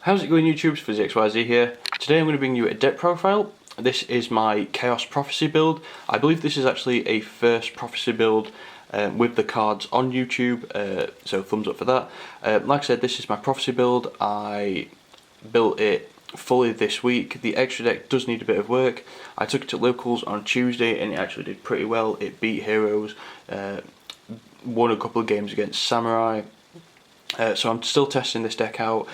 How's it going, YouTube? It's FuzzyXYZ here. Today I'm going to bring you a deck profile. This is my Chaos Prophecy build. I believe this is actually a first Prophecy build with the cards on YouTube, so thumbs up for that. Like I said, this is my Prophecy build. I built it fully this week. The extra deck does need a bit of work. I took it to locals on Tuesday and it actually did pretty well. It beat Heroes, won a couple of games against Samurai. So I'm still testing this deck out.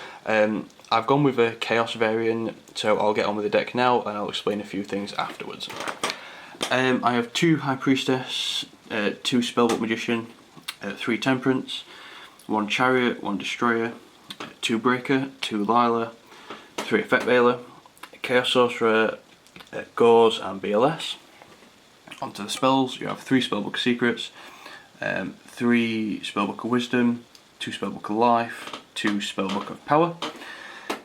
I've gone with a Chaos variant, so I'll get on with the deck now and I'll explain a few things afterwards. I have 2 High Priestess, 2 Spellbook Magician, 3 Temperance, 1 Chariot, 1 Destroyer, 2 Breaker, 2 Lila, 3 Effect Veiler, Chaos Sorcerer, Gauze and BLS. Onto the spells, you have 3 Spellbook Secrets, 3 Spellbook of Wisdom, 2 Spellbook of Life, 2 Spellbook of Power.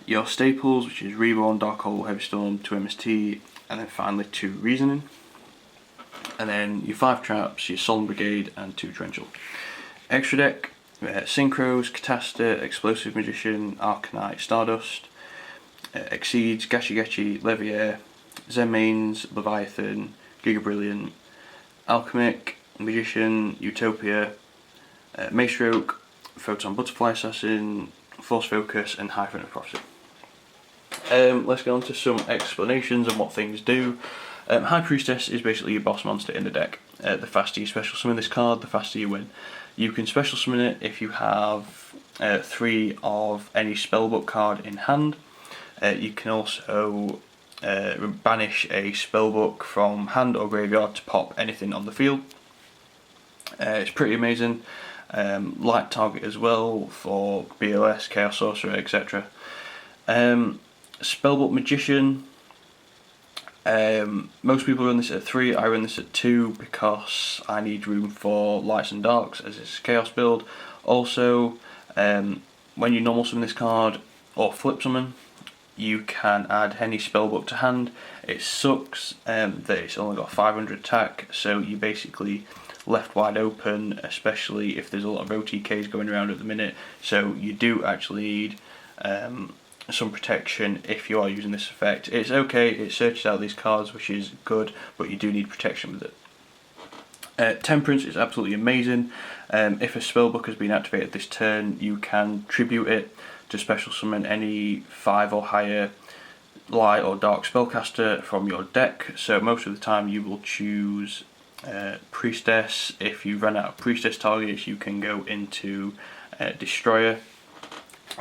Your staples, which is Reborn, Dark Hole, Heavy Storm, 2 MST, and then finally 2 Reasoning. And then your 5 traps, your Solemn Brigade, and 2 Torrential. Extra deck, Synchros, Catasta, Explosive Magician, Arcanite, Stardust, Exceeds, Gachi Gachi, Leviair, Zenmaines, Leviathan, Giga Brilliant, Alchemic, Magician, Utopia, Maestroke, Photon Butterfly Assassin, Force Focus, and Hyphen of Prophecy. Let's get on to some explanations on what things do. High Priestess is basically your boss monster in the deck. The faster you special summon this card, the faster you win. You can special summon it if you have 3 of any Spellbook card in hand. You can also banish a Spellbook from hand or graveyard to pop anything on the field. It's pretty amazing. Light target as well for BLS, Chaos Sorcerer, etc. Spellbook Magician, most people run this at 3, I run this at 2 because I need room for lights and darks as it's a Chaos build. Also, when you normal summon this card or flip summon, you can add any Spellbook to hand. It sucks that it's only got 500 attack, so you basically left wide open, especially if there's a lot of OTKs going around at the minute, so you do actually need some protection if you are using this effect. It's okay, it searches out these cards, which is good, but you do need protection with it. Temperance is absolutely amazing. If a Spellbook has been activated this turn, you can tribute it to special summon any 5 or higher light or dark spellcaster from your deck, so most of the time you will choose Priestess. If you run out of Priestess targets, you can go into Destroyer.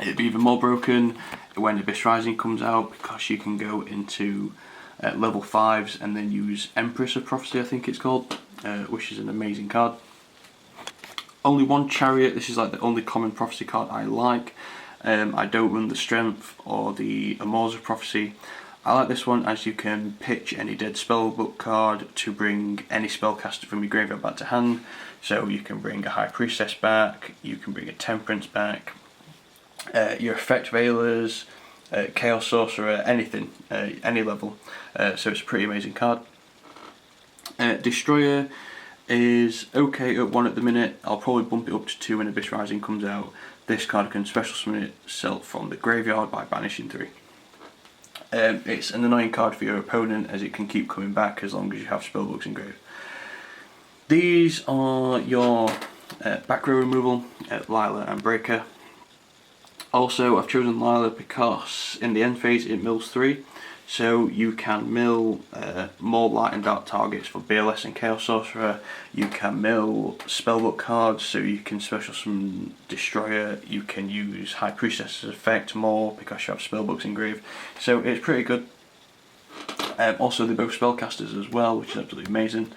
It'd be even more broken when Abyss Rising comes out because you can go into level 5s and then use Empress of Prophecy, I think it's called, which is an amazing card. Only 1 Chariot, this is like the only common Prophecy card I like. I don't run the Strength or the Amours of Prophecy. I like this one as you can pitch any dead Spellbook card to bring any spellcaster from your graveyard back to hand. So you can bring a High Priestess back, you can bring a Temperance back, your Effect Veilers, Chaos Sorcerer, anything, any level. So it's a pretty amazing card. Destroyer is okay at 1 at the minute. I'll probably bump it up to 2 when Abyss Rising comes out. This card can special summon itself from the graveyard by banishing 3. It's an annoying card for your opponent as it can keep coming back as long as you have Spellbooks in grave. These are your back row removal, Lila and Breaker. Also, I've chosen Lila because in the end phase it mills 3, so you can mill more light and dark targets for BLS and Chaos Sorcerer. You can mill Spellbook cards, so you can special summon Destroyer. You can use High Priestess's effect more because you have Spellbooks in grave, so it's pretty good. Also, they're both spellcasters as well, which is absolutely amazing.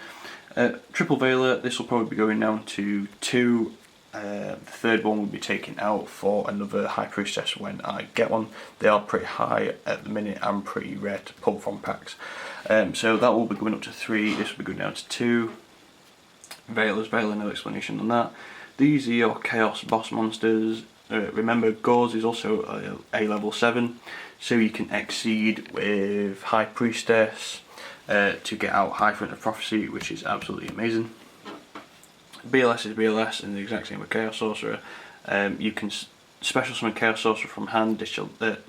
Triple Veiler, this will probably be going down to 2. The third one will be taken out for another High Priestess when I get one. They are pretty high at the minute and pretty rare to pull from packs. So that will be going up to 3, this will be going down to 2. Veiler, no explanation on that. These are your Chaos boss monsters. Remember, Gauze is also a level 7, so you can exceed with High Priestess to get out Hyphen of Prophecy, which is absolutely amazing. BLS is BLS and the exact same with Chaos Sorcerer. You can special summon Chaos Sorcerer from hand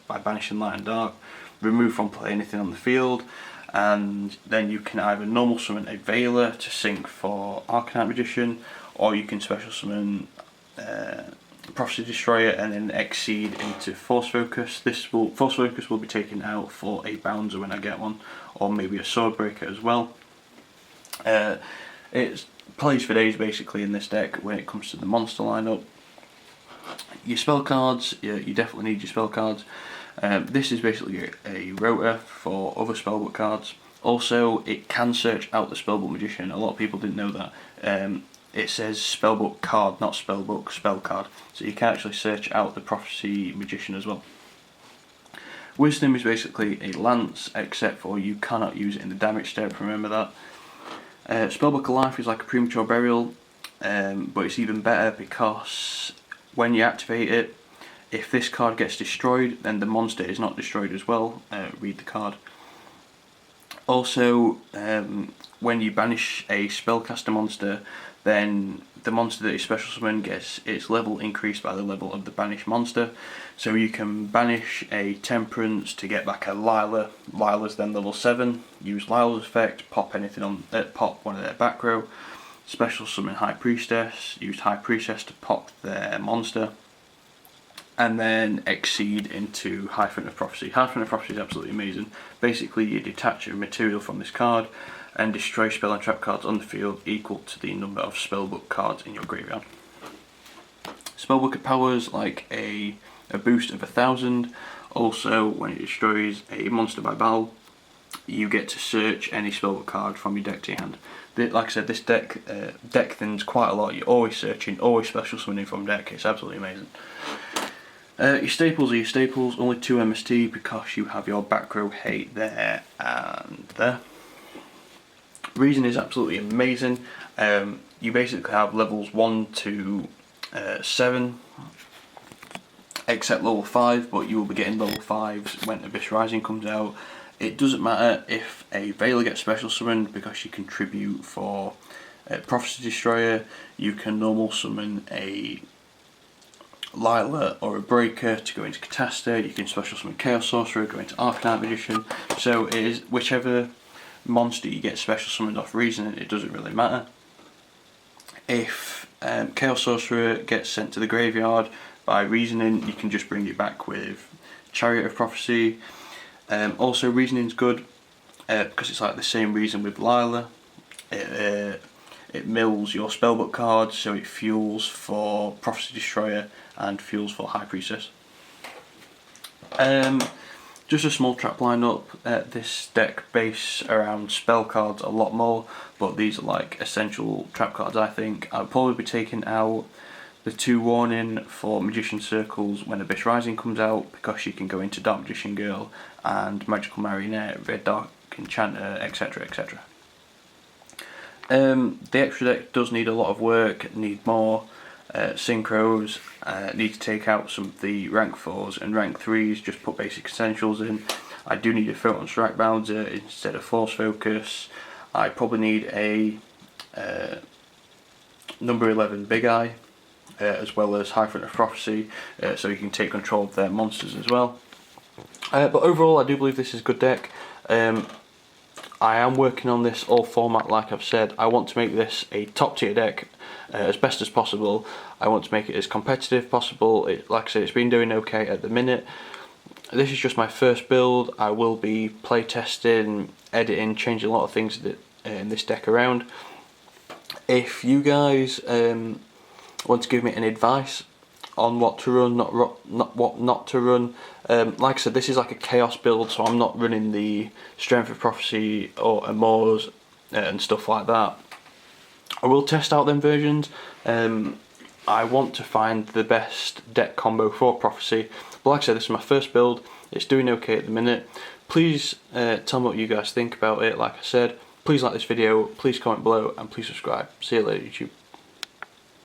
by banishing light and dark, remove from play anything on the field, and then you can either normal summon a Veiler to sync for Arcanite Magician, or you can special summon Prophecy Destroyer and then Exceed into Force Focus. Force Focus will be taken out for a Bouncer when I get one, or maybe a Swordbreaker as well. It plays for days basically in this deck when it comes to the monster lineup. Your spell cards, you definitely need your spell cards. This is basically a rotor for other Spellbook cards. Also, it can search out the Spellbook Magician. A lot of people didn't know that. It says Spellbook card, not Spellbook, spell card. So you can actually search out the Prophecy Magician as well. Wisdom is basically a lance, except for you cannot use it in the damage step, remember that. Spellbook of Life is like a premature burial, but it's even better because when you activate it, if this card gets destroyed, then the monster is not destroyed as well. Read the card. Also, when you banish a spellcaster monster, then the monster that is special summoned gets its level increased by the level of the banished monster. So you can banish a Temperance to get back a Lila. Lila's then level 7. Use Lila's effect, pop one of their back row. Special summon High Priestess. Use High Priestess to pop their monster. And then Exceed into Hyphen of Prophecy. Hyphen of Prophecy is absolutely amazing. Basically, you detach a material from this card and destroy spell and trap cards on the field equal to the number of Spellbook cards in your graveyard. Spellbook powers like a boost of 1,000. Also, when it destroys a monster by battle, you get to search any Spellbook card from your deck to your hand. Like I said, this deck thins quite a lot. You're always searching, always special summoning from deck. It's absolutely amazing. Your staples are your staples, only 2 MST because you have your back row hate there and there. Reason is absolutely amazing. You basically have levels 1 to 7, except level 5, but you will be getting level 5s when Abyss Rising comes out. It doesn't matter if a Veiler gets special summoned because you contribute for Prophecy Destroyer. You can normal summon a Lila or a Breaker to go into Catasta. You can special summon Chaos Sorcerer, go into Arcanite Magician. So it is whichever monster you get special summoned off Reasoning, it doesn't really matter. If Chaos Sorcerer gets sent to the graveyard by Reasoning, you can just bring it back with Chariot of Prophecy. Also, Reasoning's good because it's like the same reason with Lila. It mills your Spellbook cards, so it fuels for Prophecy Destroyer and fuels for High Priestess. Just a small trap lineup. This deck base around spell cards a lot more, but these are like essential trap cards. I think I'll probably be taking out the 2 warning for Magician Circles when Abyss Rising comes out, because you can go into Dark Magician Girl and Magical Marionette, Red Dark Enchanter, etc, etc. The extra deck does need a lot of work, need more synchros, need to take out some of the rank 4s and rank 3s, just put basic essentials in. I do need a Photon Strike Bouncer instead of Force Focus. I probably need a number 11 Big Eye, as well as Hyphen of Prophecy, so you can take control of their monsters as well. But overall, I do believe this is a good deck. I am working on this all format, like I've said. I want to make this a top tier deck as best as possible. I want to make it as competitive as possible. Like I said, it's been doing okay at the minute. This is just my first build. I will be play testing, editing, changing a lot of things in this deck around. If you guys want to give me any advice on what to run, what not to run, like I said, this is like a chaos build, so I'm not running the Strength of Prophecy or Amors and stuff like that. I will test out them versions. I want to find the best deck combo for Prophecy, but like I said, this is my first build. It's doing okay at the minute. Please tell me what you guys think about it. Like I said, please like this video, please comment below, and please subscribe. See you later, YouTube.